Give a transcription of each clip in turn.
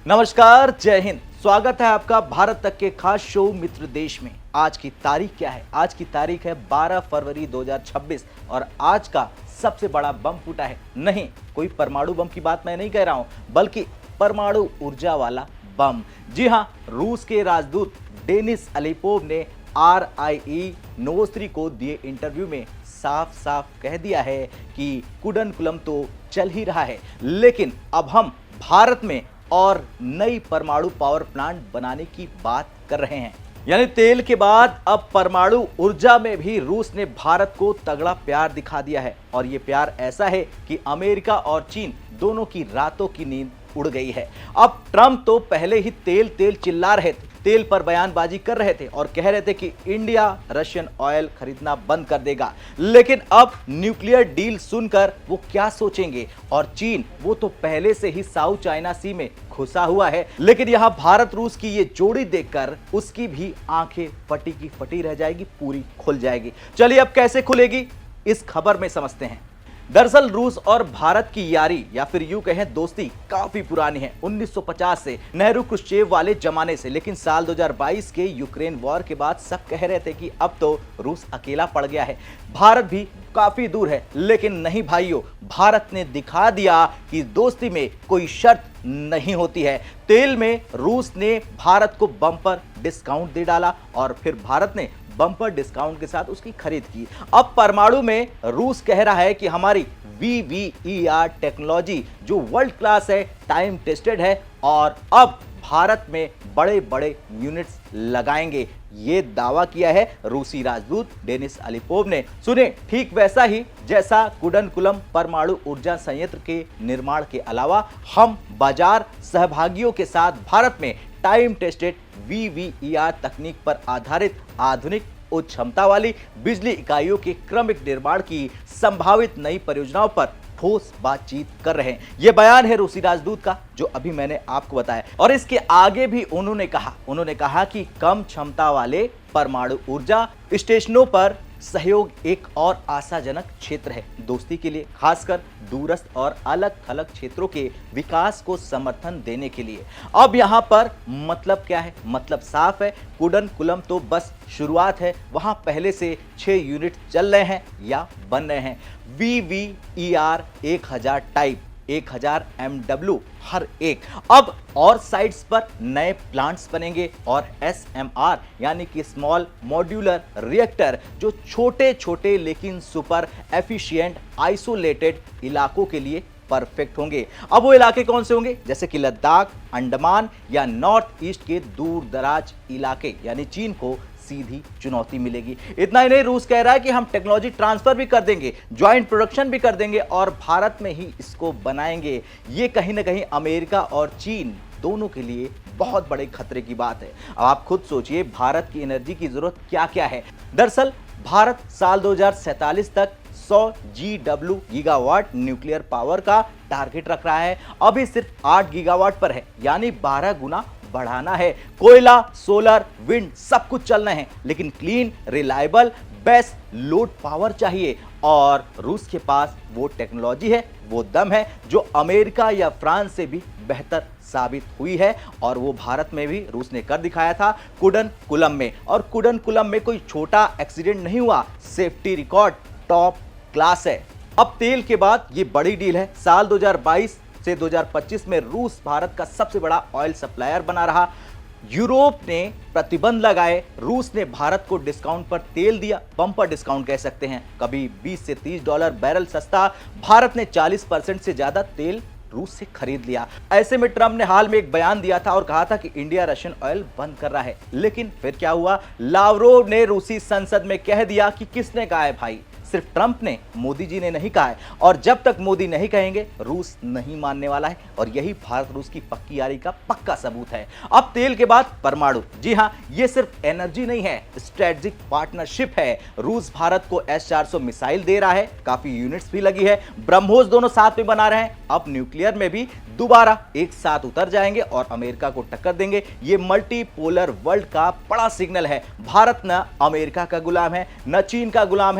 नमस्कार, जय हिंद। स्वागत है आपका भारत तक के खास शो मित्र देश में। आज की तारीख क्या है? आज की तारीख है 12 फरवरी 2026 और आज का सबसे बड़ा बम फूटा है। नहीं, कोई परमाणु बम की बात मैं नहीं कह रहा हूं, बल्कि परमाणु ऊर्जा वाला बम। जी हां, रूस के राजदूत डेनिस अलीपोव ने RIE नोवोस्त्री को दिए इंटरव्यू में साफ साफ कह दिया है कि कुडनकुलम तो चल ही रहा है, लेकिन अब हम भारत में और नई परमाणु पावर प्लांट बनाने की बात कर रहे हैं। यानी तेल के बाद अब परमाणु ऊर्जा में भी रूस ने भारत को तगड़ा प्यार दिखा दिया है और ये प्यार ऐसा है कि अमेरिका और चीन दोनों की रातों की नींद उड़ गई है। अब ट्रंप तो पहले ही तेल तेल चिल्ला रहे थे, तेल पर बयानबाजी कर रहे थे और कह रहे थे कि इंडिया रशियन ऑयल खरीदना बंद कर देगा, लेकिन अब न्यूक्लियर डील सुनकर वो क्या सोचेंगे? और चीन, वो तो पहले से ही साउथ चाइना सी में घुसा हुआ है, लेकिन यहां भारत रूस की ये जोड़ी देखकर उसकी भी आंखें फटी की फटी रह जाएगी, पूरी खुल जाएगी। चलिए अब कैसे खुलेगी इस खबर में समझते हैं। दरअसल रूस और भारत की यारी या फिर यूं कहें दोस्ती काफी पुरानी है, 1950 से, नेहरू क्रुश्चेव वाले जमाने से। लेकिन साल 2022 के यूक्रेन वॉर के बाद सब कह रहे थे कि अब तो रूस अकेला पड़ गया है, भारत भी काफी दूर है। लेकिन नहीं भाइयों, भारत ने दिखा दिया कि दोस्ती में कोई शर्त नहीं होती है। तेल में रूस ने भारत को बम्पर डिस्काउंट दे डाला और फिर भारत ने बम्पर डिस्काउंट के साथ उसकी खरीद की। अब परमाणु में रूस कह रहा है कि हमारी VVER टेक्नोलॉजी जो वर्ल्ड क्लास है, टाइम टेस्टेड है और अब भारत में बड़े बड़े यूनिट्स लगाएंगे। ये दावा किया है रूसी राजदूत डेनिस अलीपोव ने। सुने, ठीक वैसा ही जैसा कुडनकुलम परमाणु ऊर्जा संयंत्र के निर्माण के अलावा हम बाजार सहभागियों के साथ भारत में टाइम टेस्टेड VVER तकनीक पर आधारित आधुनिक उच्च क्षमता वाली बिजली इकाइयों के क्रमिक निर्माण की संभावित नई परियोजनाओं पर ठोस बातचीत कर रहे हैं। यह बयान है रूसी राजदूत का जो अभी मैंने आपको बताया। और इसके आगे भी उन्होंने कहा कि कम क्षमता वाले परमाणु ऊर्जा स्टेशनों पर सहयोग एक और आशाजनक क्षेत्र है दोस्ती के लिए, खासकर दूरस्थ और अलग थलग क्षेत्रों के विकास को समर्थन देने के लिए। अब यहाँ पर मतलब क्या है? मतलब साफ है, कुडनकुलम तो बस शुरुआत है, वहाँ पहले से 6 यूनिट चल रहे हैं या बन रहे हैं। VVER 1000 टाइप, 1000 MW हर एक। अब और साइट्स पर नए प्लांट्स बनेंगे और SMR यानी कि स्मॉल मॉड्यूलर रिएक्टर जो छोटे छोटे लेकिन सुपर एफिशिएंट आइसोलेटेड इलाकों के लिए परफेक्ट होंगे। अब वो इलाके कौन से होंगे? जैसे कि लद्दाख, अंडमान या नॉर्थ ईस्ट के दूर दराज इलाके, यानी चीन को सीधी चुनौती मिलेगी। इतना ही नहीं, रूस कह रहा है कि हम टेक्नोलॉजी ट्रांसफर भी कर देंगे, ज्वाइंट प्रोडक्शन भी कर देंगे और भारत में ही इसको बनाएंगे। ये कहीं ना कहीं अमेरिका और चीन दोनों के लिए बहुत बड़े खतरे की बात है। अब आप खुद सोचिए, भारत की एनर्जी की जरूरत क्या क्या है। दरअसल भारत साल 2047 तक 100 गीगावाट न्यूक्लियर पावर का टारगेट रख रहा है। अभी सिर्फ 8 गीगावाट पर है, यानी 12 गुना बढ़ाना है। कोयला, सोलर, विंड सब कुछ चलना है, लेकिन clean, reliable, best load power चाहिए। और रूस के पास वो टेक्नोलॉजी है, वो दम है जो अमेरिका या फ्रांस से भी बेहतर साबित हुई है और वो भारत में भी रूस ने कर दिखाया था कुडनकुलम में। और कुडनकुलम में कोई छोटा एक्सीडेंट नहीं हुआ, सेफ्टी रिकॉर्ड टॉप क्लास है। अब तेल के बाद ये बड़ी डील है। साल 2022 से 2025 में रूस भारत का सबसे बड़ा ऑयल सप्लायर बना रहा। यूरोप ने प्रतिबंध लगाए, रूस ने भारत को डिस्काउंट पर तेल दिया, बम्पर डिस्काउंट कह सकते हैं। कभी 20 से 30 डॉलर बैरल सस्ता, भारत ने 40% से ज्यादा तेल रूस से खरीद लिया। ऐसे में ट्रंप ने हाल में एक बयान दिया था और कहा था कि इंडिया रशियन ऑयल बंद कर रहा है। लेकिन फिर क्या हुआ? लावरोव ने रूसी संसद में कह दिया कि किसने कहा है भाई, सिर्फ ट्रंप ने, मोदी जी ने नहीं कहा है। और जब तक मोदी नहीं कहेंगे रूस नहीं मानने वाला है और यही भारत रूस की पक्की यारी का पक्का सबूत है। अब तेल के बाद परमाणु। जी हां, ये सिर्फ एनर्जी नहीं है, स्ट्रेटेजिक पार्टनरशिप है। रूस भारत को S-400 मिसाइल दे रहा है, काफी यूनिट्स भी लगी है, ब्रह्मोस दोनों साथ में बना रहे हैं। अब न्यूक्लियर में भी दोबारा एक साथ उतर जाएंगे और अमेरिका को टक्कर देंगे। ये मल्टीपोलर वर्ल्ड का बड़ा सिग्नल है। भारत न अमेरिका का गुलाम है, न चीन का गुलाम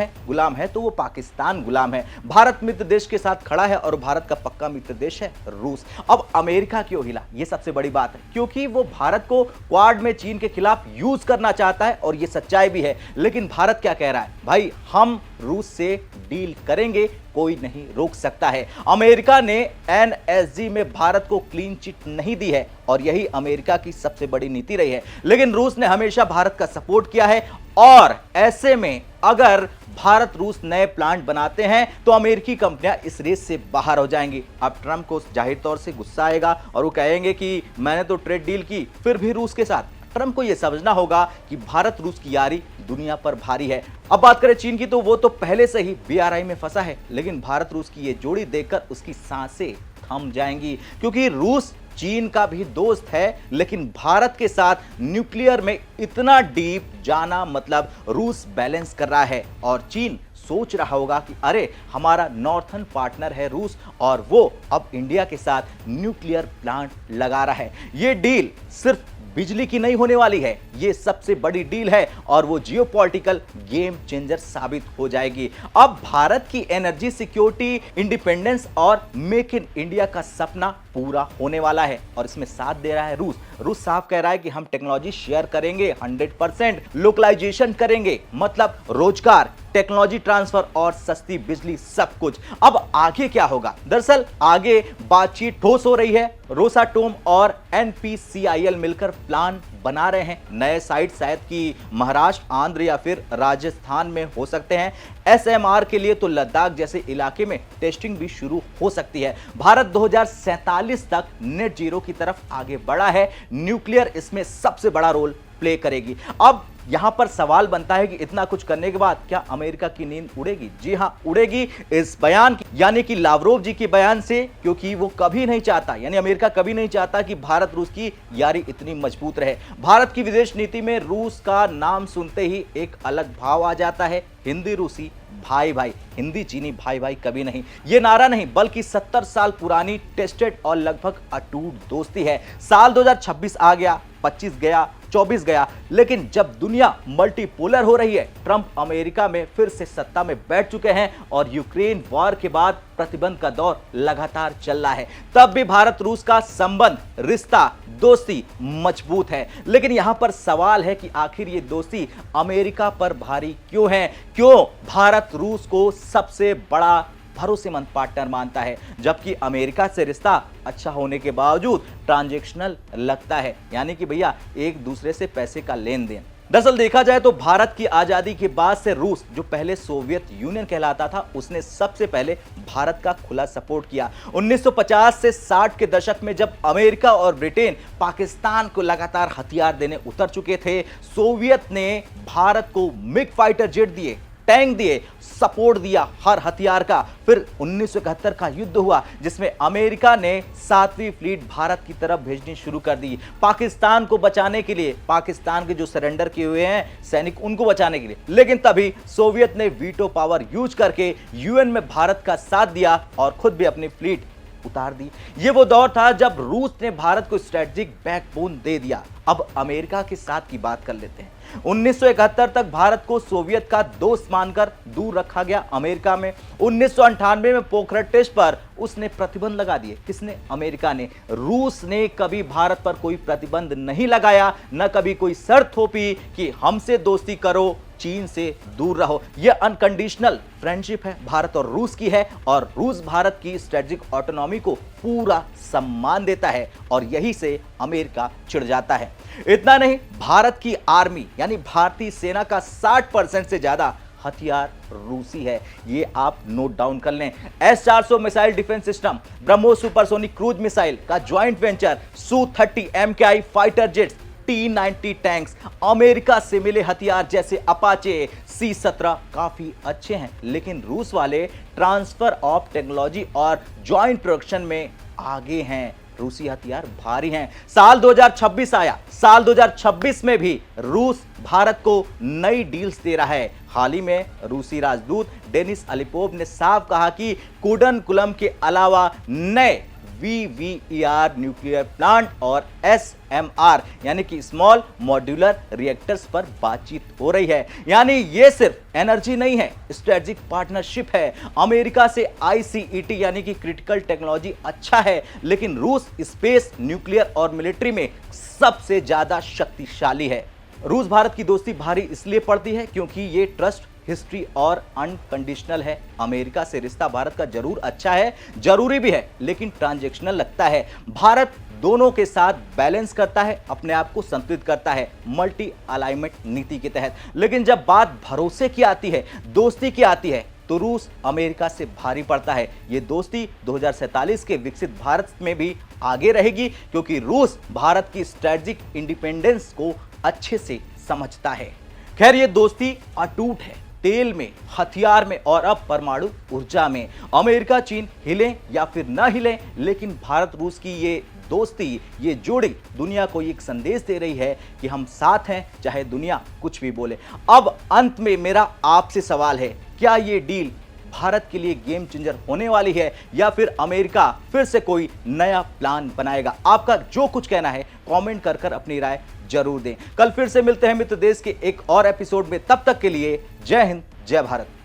है तो वो पाकिस्तान गुलाम है। भारत मित्र देश के साथ खड़ा है और भारत का पक्का मित्र देश है रूस। अब अमेरिका क्यों हिला, ये सबसे बड़ी बात है, क्योंकि वो भारत को क्वाड में चीन के खिलाफ यूज करना चाहता है और ये सच्चाई भी है। लेकिन भारत क्या कह रहा है, भाई हम रूस से डील करेंगे, कोई नहीं रोक सकता है। अमेरिका ने एनएसजी में भारत को क्लीन चिट नहीं दी है और यही अमेरिका की सबसे बड़ी नीति रही है। लेकिन रूस ने हमेशा भारत का सपोर्ट किया है और ऐसे में अगर भारत रूस नए प्लांट बनाते हैं तो अमेरिकी कंपनियां इस रेस से बाहर हो जाएंगी। अब ट्रंप को जाहिर तौर से गुस्सा आएगा और वो कहेंगे कि मैंने तो ट्रेड डील की फिर भी रूस के साथ। ट्रंप को यह समझना होगा कि भारत रूस की यारी दुनिया पर भारी है। अब बात करें चीन की, तो वो तो पहले से ही बीआरआई में फंसा है, लेकिन भारत रूस की ये जोड़ी देखकर उसकी सांसें थम जाएंगी, क्योंकि रूस चीन का भी दोस्त है, लेकिन भारत के साथ न्यूक्लियर में इतना डीप जाना मतलब रूस बैलेंस कर रहा है और चीन सोच रहा होगा कि अरे हमारा नॉर्थन पार्टनर है रूस और वो अब इंडिया के साथ न्यूक्लियर प्लांट लगा रहा है। ये डील सिर्फ बिजली की नहीं होने वाली है, ये सबसे बड़ी डील है और वो जियोपॉलिटिकल गेम चेंजर साबित हो जाएगी। अब भारत की एनर्जी सिक्योरिटी, इंडिपेंडेंस और मेक इन इंडिया का सपना पूरा होने वाला है और इसमें साथ दे रहा है रूस। रूस साफ कह रहा है कि हम टेक्नोलॉजी शेयर करेंगे, 100% लोकलाइजेशन करेंगे, मतलब रोजगार, टेक्नोलॉजी ट्रांसफर और सस्ती बिजली, सब कुछ। अब आगे क्या होगा? दरअसल आगे बातचीत ठोस हो रही है। रोसाटोम और एनपीसीआईएल मिलकर प्लान बना रहे हैं। नए साइट शायद कि महाराष्ट्र, आंध्र या फिर राजस्थान में हो सकते हैं। एसएमआर के लिए तो लद्दाख जैसे इलाके में टेस्टिंग भी शुरू हो सकती है। भारत 2047 तक नेट जीरो की तरफ आगे बढ़ा है। न्यूक्लियर इसमें सबसे बड़ा रोल प्ले करेगी। अब यहां पर सवाल बनता है कि इतना कुछ करने के बाद क्या अमेरिका की नींद उड़ेगी? जी हां, उड़ेगी इस बयान यानी कि लावरोव जी के बयान से, क्योंकि वो कभी नहीं चाहता, यानी अमेरिका कभी नहीं चाहता कि भारत रूस की यारी इतनी मजबूत रहे। भारत की विदेश नीति में रूस का नाम सुनते ही एक अलग भाव आ जाता है। हिंदी रूसी भाई भाई, हिंदी चीनी भाई भाई कभी नहीं, ये नारा नहीं बल्कि 70 साल पुरानी टेस्टेड और लगभग अटूट दोस्ती है। साल 2026 आ गया, 25 गया, 24 गया, लेकिन जब दुनिया मल्टीपोलर हो रही है, ट्रंप अमेरिका में फिर से सत्ता में बैठ चुके हैं और यूक्रेन वॉर के बाद प्रतिबंध का दौर लगातार चल रहा है, तब भी भारत रूस का संबंध, रिश्ता, दोस्ती मजबूत है। लेकिन यहां पर सवाल है कि आखिर ये दोस्ती अमेरिका पर भारी क्यों है? क्यों भारत रूस को सबसे बड़ा भरोसेमंद पार्टनर मानता है, जबकि अमेरिका से रिश्ता अच्छा होने के बावजूद ट्रांजैक्शनल लगता है, यानी कि भैया एक दूसरे से पैसे का लेन देन। दरअसल देखा जाए तो भारत की आजादी के बाद से रूस, जो पहले सोवियत यूनियन कहलाता था, उसने सबसे पहले भारत का खुला सपोर्ट किया। 1950 से 60 के दशक में जब अमेरिका और ब्रिटेन पाकिस्तान को लगातार हथियार देने उतर चुके थे, सोवियत ने भारत को मिग फाइटर जेट दिए, टैंक दिए, सपोर्ट दिया हर हथियार का। फिर 1971 का युद्ध हुआ जिसमें अमेरिका ने 7वीं फ्लीट भारत की तरफ भेजनी शुरू कर दी, पाकिस्तान को बचाने के लिए, पाकिस्तान के जो सरेंडर किए हुए हैं सैनिक, उनको बचाने के लिए। लेकिन तभी सोवियत ने वीटो पावर यूज करके यूएन में भारत का साथ दिया और खुद भी अपनी फ्लीट उतार दी। ये वो दौर था जब रूस ने भारत को स्ट्रेटेजिक बैकबोन दे दिया। अब अमेरिका के साथ की बात कर लेते हैं। 1971 तक भारत को सोवियत का दोस्त मानकर दूर रखा गया अमेरिका में। 1998 में पोखरण टेस्ट पर उसने प्रतिबंध लगा दिए। किसने? अमेरिका ने। रूस ने कभी भारत पर कोई प्रतिबंध नहीं लगाया, न कभी कोई शर्त थोपी कि हमसे दोस्ती करो, चीन से दूर रहो। यह अनकंडीशनल फ्रेंडशिप है, भारत और रूस की है, और रूस भारत की स्ट्रेटेजिक ऑटोनॉमी को पूरा सम्मान देता है और यही से अमेरिका चिढ़ जाता है। इतना नहीं, भारत की आर्मी यानी भारतीय सेना का 60% से ज्यादा हथियार रूसी है। ये आप नोट डाउन कर लें। S-400 missile defence system, BrahMos supersonic cruise missile का joint venture, Su-30 MKI fighter jets, T-90 tanks, America से मिले हथियार जैसे अपाचे, C-17 काफी अच्छे हैं, लेकिन रूस वाले ट्रांसफर ऑफ टेक्नोलॉजी और ज्वाइंट प्रोडक्शन में आगे हैं। रूसी हथियार भारी हैं। साल 2026 आया, साल 2026 में भी रूस भारत को नई डील्स दे रहा है। हाल ही में रूसी राजदूत डेनिस अलिपोव ने साफ कहा कि कुडनकुलम के अलावा नए VVER न्यूक्लियर प्लांट और SMR यानी कि स्मॉल मॉड्यूलर रिएक्टर्स पर बातचीत हो रही है। यानी ये सिर्फ एनर्जी नहीं है, स्ट्रेटेजिक पार्टनरशिप है। अमेरिका से ICET यानी कि क्रिटिकल टेक्नोलॉजी अच्छा है, लेकिन रूस स्पेस, न्यूक्लियर और मिलिट्री में सबसे ज्यादा शक्तिशाली है। रूस भारत की दोस्ती भारी इसलिए पड़ती है क्योंकि ये ट्रस्ट, हिस्ट्री और अनकंडीशनल है। अमेरिका से रिश्ता भारत का जरूर अच्छा है, जरूरी भी है, लेकिन ट्रांजैक्शनल लगता है। भारत दोनों के साथ बैलेंस करता है, अपने आप को संतुलित करता है मल्टी अलाइनमेंट नीति के तहत। लेकिन जब बात भरोसे की आती है, दोस्ती की आती है, तो रूस अमेरिका से भारी पड़ता है। ये दोस्ती 2047 के विकसित भारत में भी आगे रहेगी, क्योंकि रूस भारत की स्ट्रेटेजिक इंडिपेंडेंस को अच्छे से समझता है। खैर, ये दोस्ती अटूट है, तेल में, हथियार में और अब परमाणु ऊर्जा में। अमेरिका चीन हिले या फिर न हिले, लेकिन भारत रूस की ये दोस्ती, ये जोड़ी दुनिया को एक संदेश दे रही है कि हम साथ हैं, चाहे दुनिया कुछ भी बोले। अब अंत में मेरा आपसे सवाल है, क्या ये डील भारत के लिए गेम चेंजर होने वाली है या फिर अमेरिका फिर से कोई नया प्लान बनाएगा? आपका जो कुछ कहना है कमेंट कर अपनी राय जरूर दें। कल फिर से मिलते हैं मित्र देश के एक और एपिसोड में। तब तक के लिए जय हिंद, जय भारत।